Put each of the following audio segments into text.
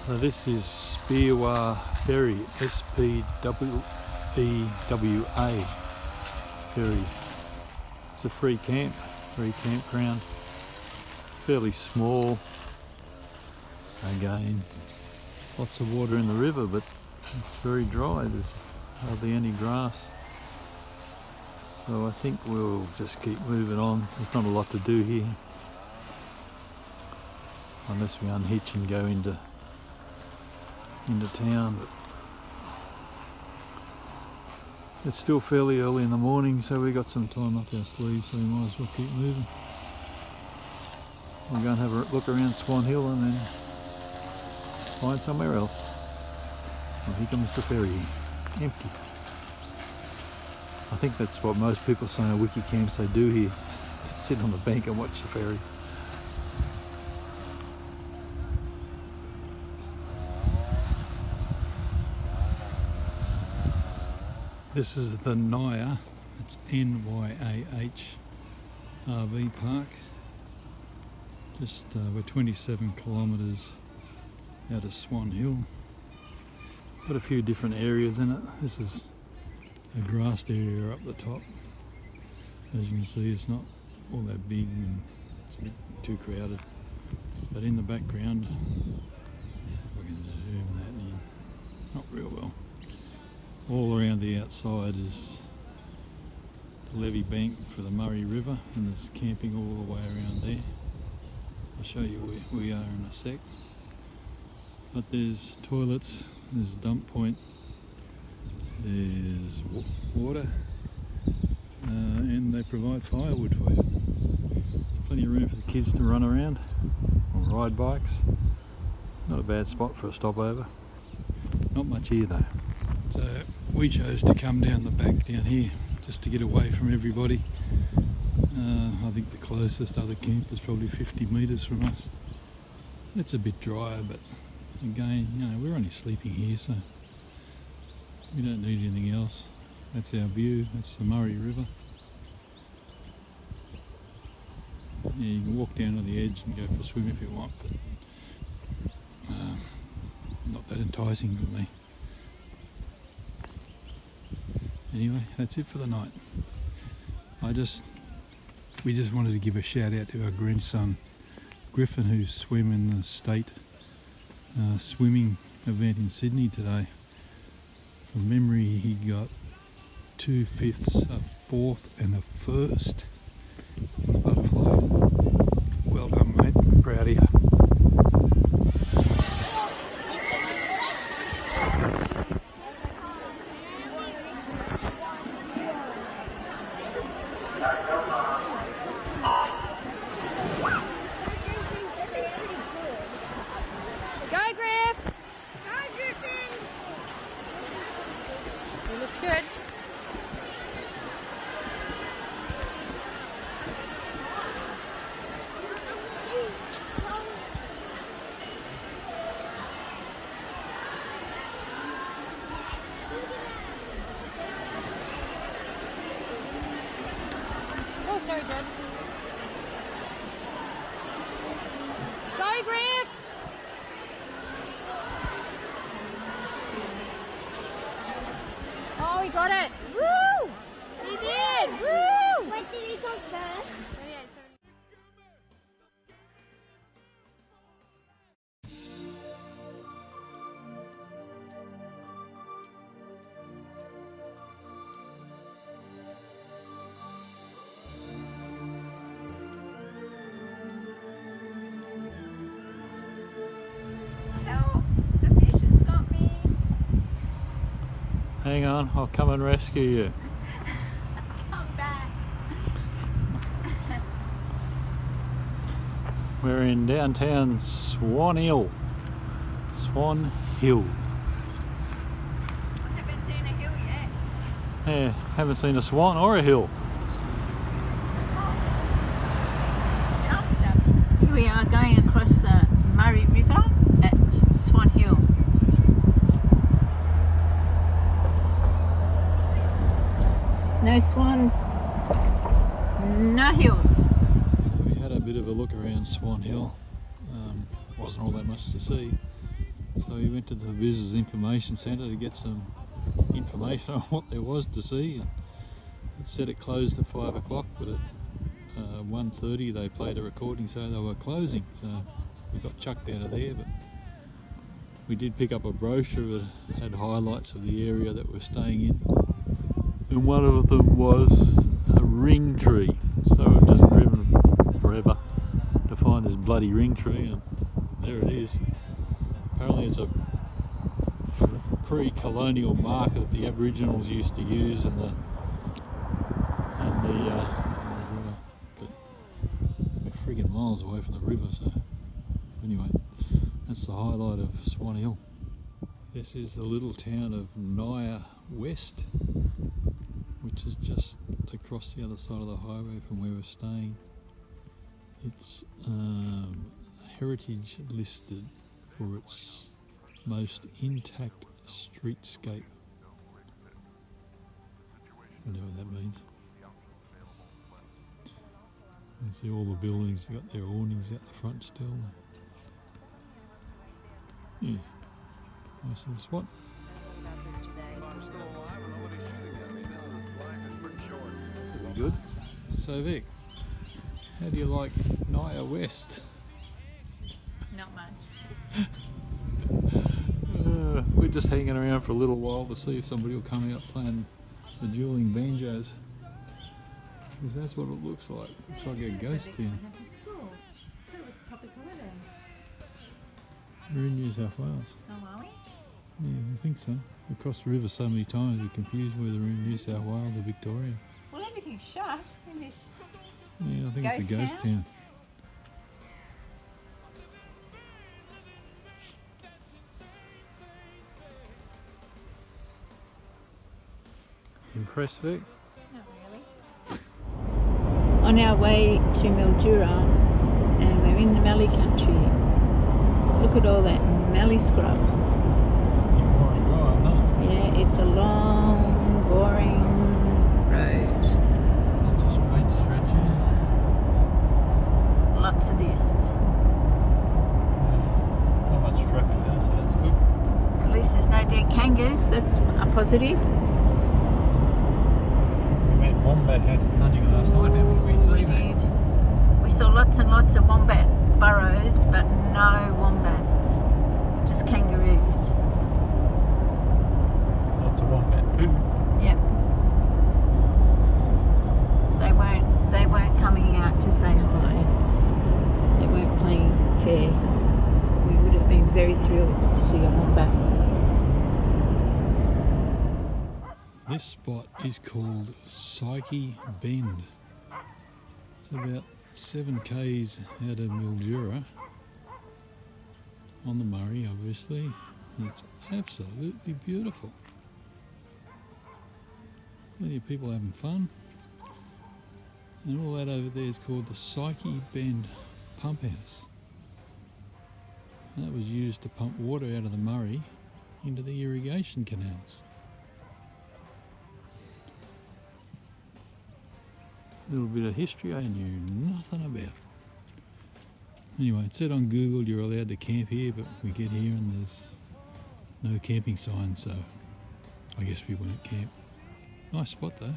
So this is Speewah Ferry, S-P-W-E-W-A Ferry. It's a free campground, fairly small. Again, lots of water in the river, but it's very dry. There's hardly any grass. So I think we'll just keep moving on. There's not a lot to do here, unless we unhitch and go into town. But it's still fairly early in the morning, so we got some time up our sleeves, so we might as well keep moving. We'll go and have a look around Swan Hill and then find somewhere else. Well, here comes the ferry, empty. I think that's what most people say on wiki camps they do here. Just sit on the bank and watch the ferry. This is the Nyah, it's N-Y-A-H RV park. Just we're 27 kilometres out of Swan Hill. Got a few different areas in it. This is a grassed area up the top. As you can see, it's not all that big and it's a bit too crowded. But in the background, let's see if I can zoom that in. Not real well. All around the outside is the levee bank for the Murray River, and there's camping all the way around there. I'll show you where we are in a sec. But there's toilets, there's a dump point, there's water, and they provide firewood for you. There's plenty of room for the kids to run around or ride bikes. Not a bad spot for a stopover. Not much here though. So we chose to come down the back down here just to get away from everybody. I think the closest other camp is probably 50 metres from us. It's a bit drier, but again, you know, we're only sleeping here, so we don't need anything else. That's our view, that's the Murray River. Yeah, you can walk down to the edge and go for a swim if you want, but not that enticing for me. Anyway, that's it for the night. We just wanted to give a shout out to our grandson Griffin, who's swam in the state swimming event in Sydney today. From memory, he got 2 5ths, a 4th and a 1st in the butterfly. Well done, mate. Proud of you. Go, Griff! Go, Griffin! It looks good. Oh, sorry, Jed. Go, Griff! Oh, he got it! Woo! He did! Woo! Wait, did he go first? 38, 70. Help! The fish has got me. Hang on, I'll come and rescue you. Come back. We're in downtown Swan Hill. Swan Hill. Haven't seen a hill yet. Yeah, haven't seen a swan or a hill. Here we are going across the Murray River at Swan Hill. No swans, no hills. So we had a bit of a look around Swan Hill. Wasn't all that much to see. So we went to the Visitors Information Centre to get some information on what there was to see. It said it closed at 5 o'clock, but at 1:30 they played a recording saying they were closing. So we got chucked out of there, but we did pick up a brochure that had highlights of the area that we're staying in. And one of them was a ring tree. So we've just driven forever to find this bloody ring tree, and there it is. Apparently it's a pre-colonial marker that the Aboriginals used to use in the river. But we're friggin' miles away from the river, so anyway, that's the highlight of Swan Hill. This is the little town of Naya West, which is just across the other side of the highway from where we're staying. It's heritage listed for its most intact streetscape, whatever that means. You see all the buildings, they've got their awnings out the front still. Yeah, nice little spot. I'm still alive and nobody's shooting at me. Life is pretty short. Pretty good. So Vic, how do you like Naya West? Not much. We're just hanging around for a little while to see if somebody will come out playing the dueling banjos. Because that's what it looks like. Looks like a ghost town. We're in New South Wales. Oh, are we? Yeah, I think so. We crossed the river so many times we're confused whether we're in New South Wales or Victoria. Well, everything's shut in this. Yeah, I think it's a Ghost ghost town? town. Impressed, Vic? Not really. On our way to Mildura, and we're in the Mallee country. Look at all that Mallee scrub. Yeah, it's a long, boring road. Lots of straight stretches. Lots of this. Not much traffic there, so that's good. At least there's no dead kangaroos. That's a positive. We went wombat hunting last night, didn't we? We did. We saw lots and lots of wombat burrows, but no wombats. Just kangaroos. Lots of wombat poo. Yep. They weren't coming out to say hi. They weren't playing fair. We would have been very thrilled to see a wombat. This spot is called Psyche Bend. It's about 7 k's out of Mildura, on the Murray obviously, and it's absolutely beautiful. Plenty of people having fun, and all that over there is called the Psyche Bend Pump House. And that was used to pump water out of the Murray into the irrigation canals. A little bit of history I knew nothing about. Anyway, it said on Google you're allowed to camp here, but we get here and there's no camping sign, so I guess we won't camp. Nice spot though.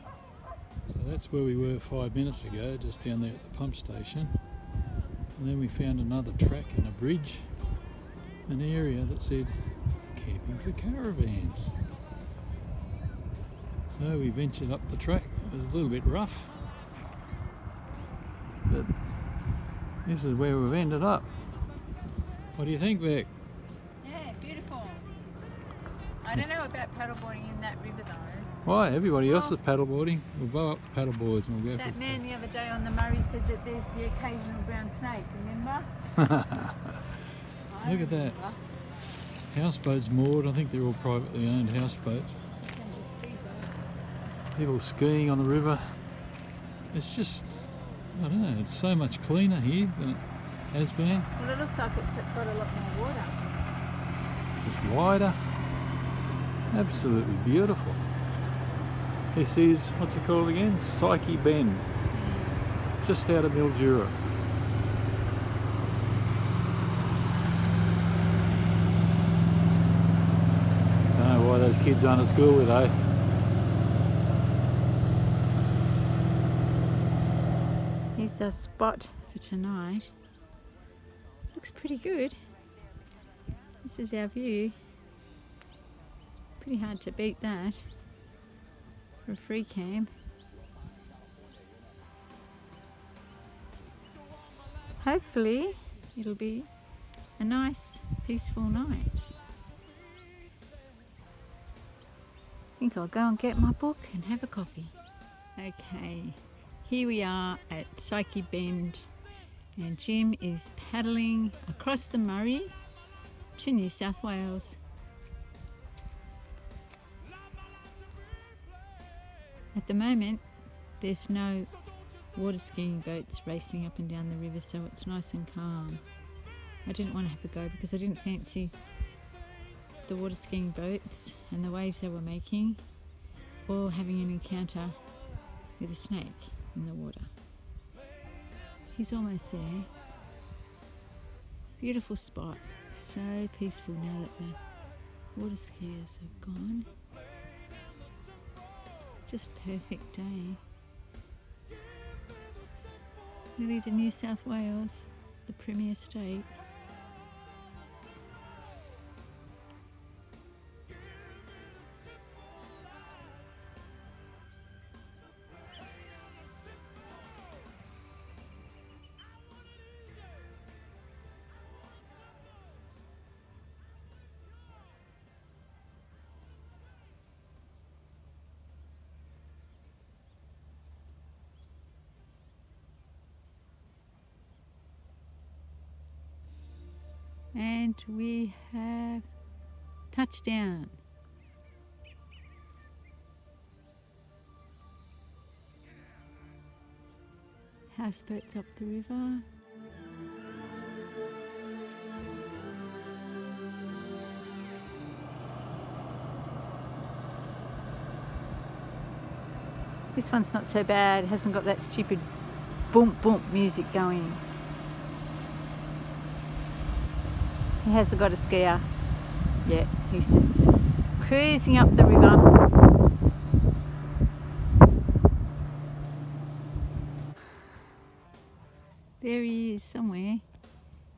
So that's where we were 5 minutes ago, just down there at the pump station. And then we found another track and a bridge, an area that said camping for caravans. So we ventured up the track. It was a little bit rough, but this is where we've ended up. What do you think, Vic? Yeah, beautiful. I don't know about paddleboarding in that river though. Why? Everybody else is paddleboarding. We'll blow up the paddle boards and we'll go That for man the other day on the Murray said that there's the occasional brown snake, remember? Look at that. Houseboats moored. I think they're all privately owned houseboats. People skiing on the river. It's just, I don't know, it's so much cleaner here than it has been. Well, it looks like it's got a lot more water. Just wider. Absolutely beautiful. This is, what's it called again? Psyche Bend. Just out of Mildura. kids aren't at school today. Here's our spot for tonight. Looks pretty good. This is our view. Pretty hard to beat that for a free camp. Hopefully it'll be a nice, peaceful night. I think I'll go and get my book and have a coffee. Okay, here we are at Psyche Bend, and Jim is paddling across the Murray to New South Wales. At the moment, there's no water skiing boats racing up and down the river, so it's nice and calm. I didn't want to have a go because I didn't fancy the water skiing boats and the waves they were making, or having an encounter with a snake in the water. He's almost there. Beautiful spot, so peaceful now that the water skiers have gone. Just perfect day. Nearly to New South Wales, the premier state. And we have touchdown. Houseboats up the river. This one's not so bad, it hasn't got that stupid boom boom music going. He hasn't got a skier yet, he's just cruising up the river. There he is somewhere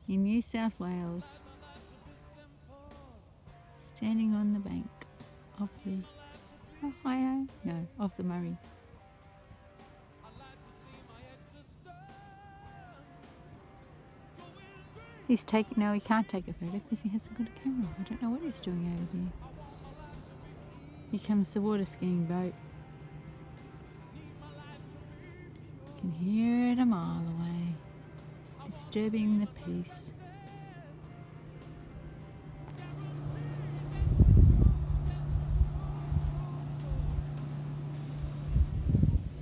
in New South Wales, standing on the bank of the Ohio? No, of the Murray. He's taking, no, he can't take a photo because he hasn't got a camera. I don't know what he's doing over there. Here comes the water skiing boat. You can hear it a mile away, disturbing the peace.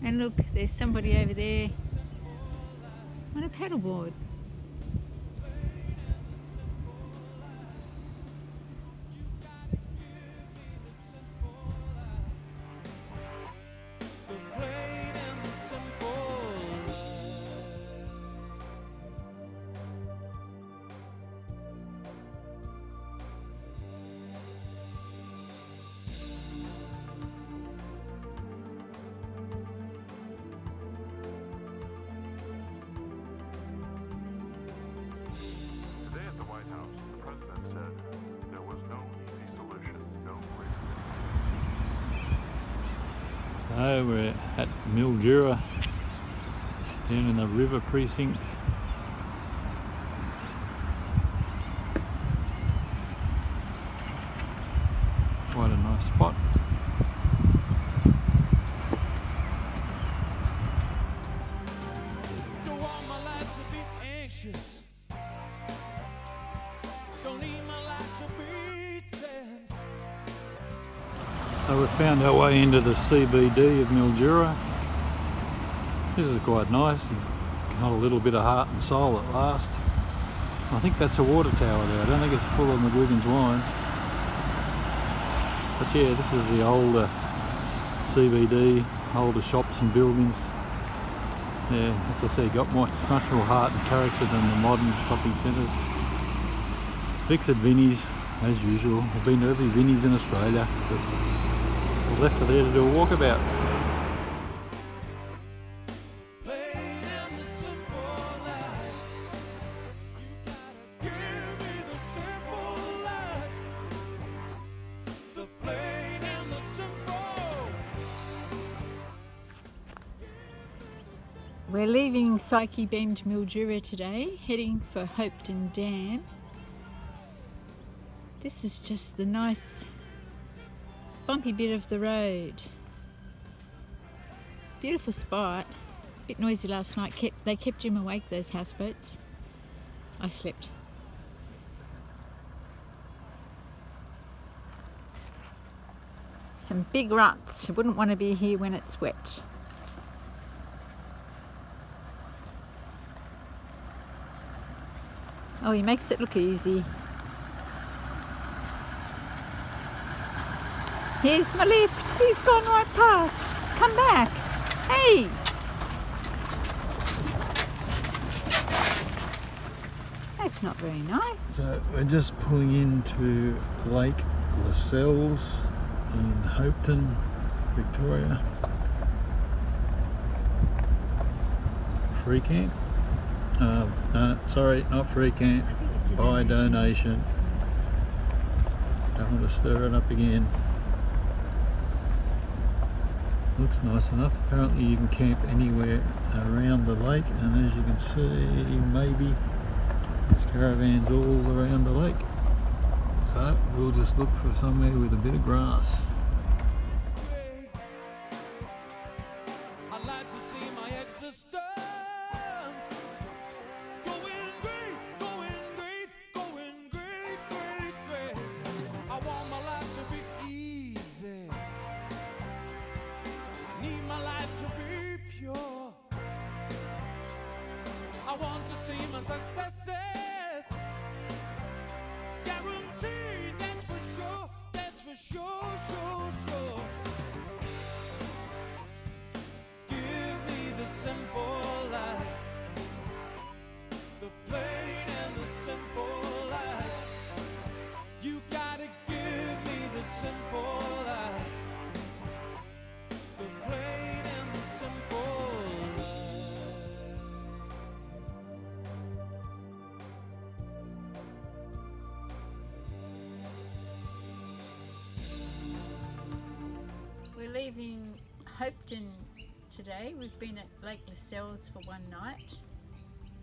And look, there's somebody over there on a paddleboard. Today at the White House, the president said there was no easy solution, no quick fix. So we're at Mildura, down in the river precinct. Quite a nice spot. Don't want my life to be anxious. Don't need my life to be tense. So we've found our way into the CBD of Mildura. This is quite nice. Got a little bit of heart and soul at last. I think that's a water tower there. I don't think it's full of McGuigan's wines. But yeah, this is the older CBD, older shops and buildings. Yeah, as I say, got much more heart and character than the modern shopping centres. Vic's at Vinnie's, as usual. I've been to every Vinnie's in Australia, but I left her there to do a walkabout. Plain and the simple life. You gotta give me the simple life. The plain and the simple. We're leaving Psyche Bend, Mildura today, heading for Hopetoun Dam. This is just the nice bumpy bit of the road. Beautiful spot. Bit noisy last night. They kept Jim awake, those houseboats. I slept. Some big ruts. You wouldn't want to be here when it's wet. Oh, he makes it look easy. Here's my lift. He's gone right past. Come back. Hey! That's not very nice. So we're just pulling into Lake Lascelles in Hopetoun, Victoria. Free camp? No, sorry, not free camp. I think it's a By donation. Don't want to stir it up again. Looks nice enough. Apparently you can camp anywhere around the lake, and as you can see, maybe there's caravans all around the lake. So we'll just look for somewhere with a bit of grass. I'd like to see my existence going great, going great, going great, great, great. I want my life to be easy. Need my life to be pure. I want to see my successes guaranteed. That's for sure. That's for sure, sure, sure. Give me the simple life, the plain and the simple life. You gotta give me the simple life, the plain and the simple life. We're leaving Hopetoun today. We've been at Lake Lascelles for one night.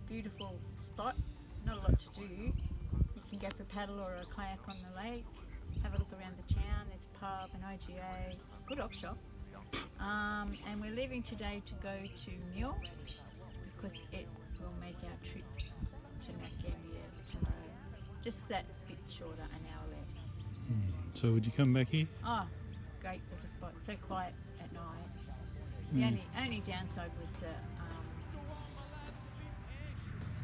Beautiful spot, not a lot to do. You can go for a paddle or a kayak on the lake, have a look around the town. There's a pub, an IGA, good op shop. And we're leaving today to go to Neil because it will make our trip to Gambia tomorrow just that bit shorter, an hour less. So would you come back here? Oh, great little spot. So quiet at night. The only downside was the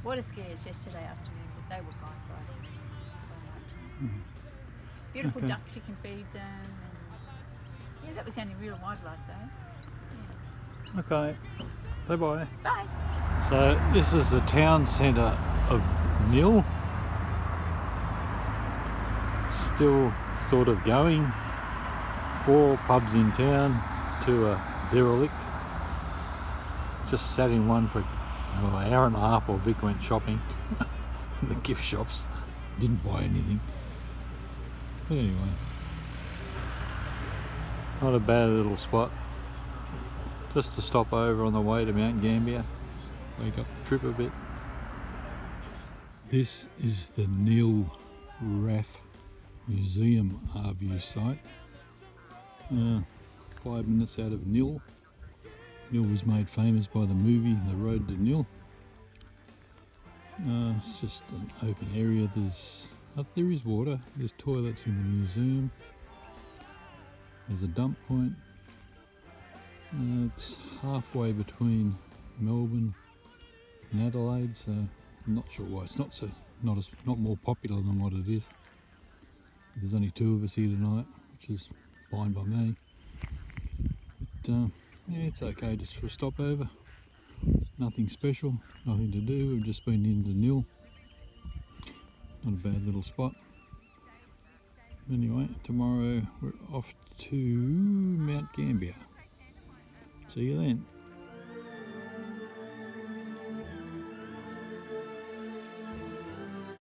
water skiers yesterday afternoon, but they were gone by night. Beautiful Okay. ducks, you can feed them. And, yeah, that was the only real wildlife though. Okay. Bye bye. Bye. So this is the town centre of Nil. Still sort of going. 4 pubs in town, 2 are derelict. Just sat in one for an hour and a half while Vic went shopping. The gift shops. Didn't buy anything. But anyway. Not a bad little spot. Just to stop over on the way to Mount Gambier. Wake up the trip a bit. This is the Nil RAF Museum RView site. 5 minutes out of Nil. Nil was made famous by the movie The Road to Nil. It's just an open area. There is water. There's toilets in the museum. There's a dump point. It's halfway between Melbourne and Adelaide, so I'm not sure why it's not more popular than what it is. There's only 2 of us here tonight, which is fine by me. But yeah, it's okay just for a stopover. Nothing special, nothing to do. We've just been into Nil. Not a bad little spot. Anyway, tomorrow we're off to Mount Gambier. See you then.